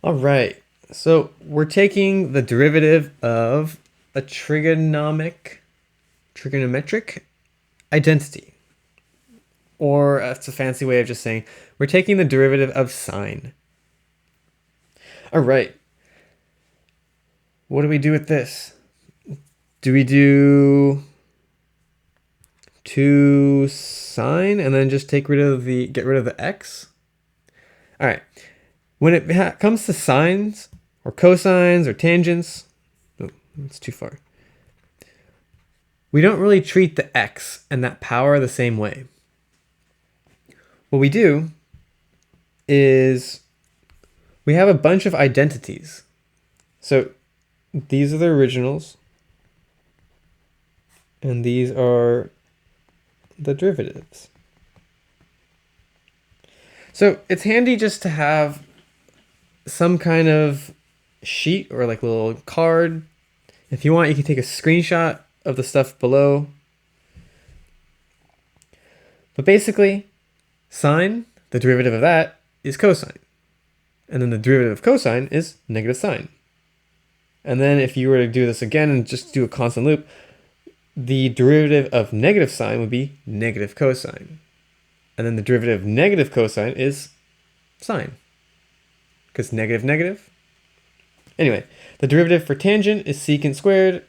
All right, so we're taking the derivative of a trigonometric identity. Or it's a fancy way of just saying we're taking the derivative of sine. All right, what do we do with this? Do we do 2 sine and then just get rid of the x? All right, when it comes to sines or cosines or tangents, oh, that's too far. We don't really treat the x and that power the same way. What we do is we have a bunch of identities. So these are the originals, and these are the derivatives. So it's handy just to have some kind of sheet or like little card. If you want, you can take a screenshot of the stuff below. But basically, sine, the derivative of that, is cosine. And then the derivative of cosine is negative sine. And then if you were to do this again and just do a constant loop, the derivative of negative sine would be negative cosine. And then the derivative of negative cosine is sine. Because negative, negative. Anyway, the derivative for tangent is secant squared,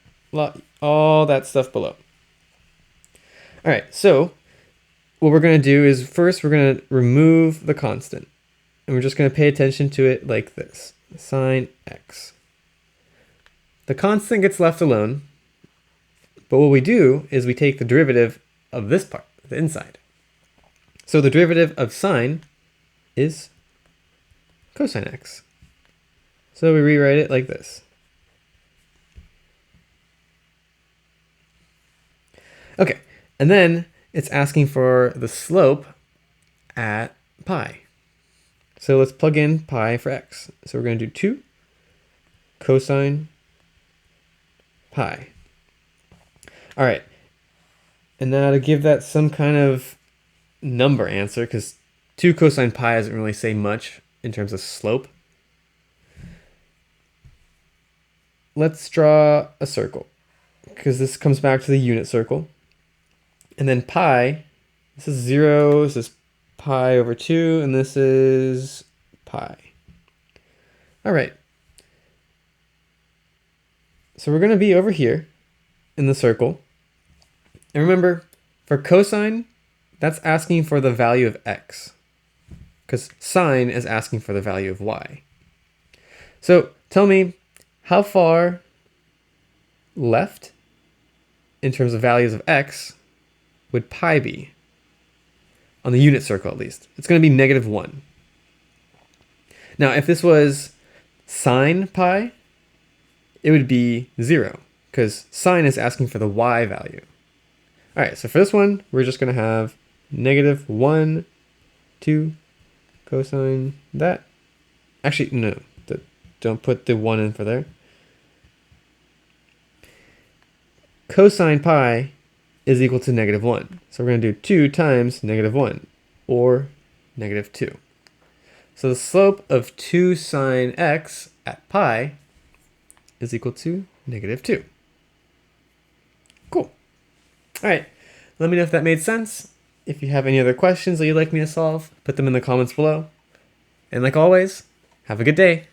all that stuff below. All right, so what we're going to do is first we're going to remove the constant. And we're just going to pay attention to it like this, sine x. The constant gets left alone, but what we do is we take the derivative of this part, the inside. So the derivative of sine is cosine x. So we rewrite it like this. Okay, and then it's asking for the slope at pi. So let's plug in pi for x. So we're going to do 2 cosine pi. All right, and now to give that some kind of number answer, because 2 cosine pi doesn't really say much in terms of slope. Let's draw a circle, because this comes back to the unit circle. And then pi, this is 0, this is pi over 2, and this is pi. All right. So we're going to be over here in the circle. And remember, for cosine, that's asking for the value of x, because sine is asking for the value of y. So tell me, how far left in terms of values of x would pi be? On the unit circle, at least. It's going to be -1. Now, if this was sine pi, it would be 0, because sine is asking for the y value. All right, so for this one, we're just going to have -1, 2 cosine that. Actually, no, don't put the 1 in for there. Cosine pi is equal to -1. So we're going to do 2 times -1, or -2. So the slope of 2 sine x at pi is equal to -2. Cool. All right, let me know if that made sense. If you have any other questions that you'd like me to solve, put them in the comments below. And like always, have a good day.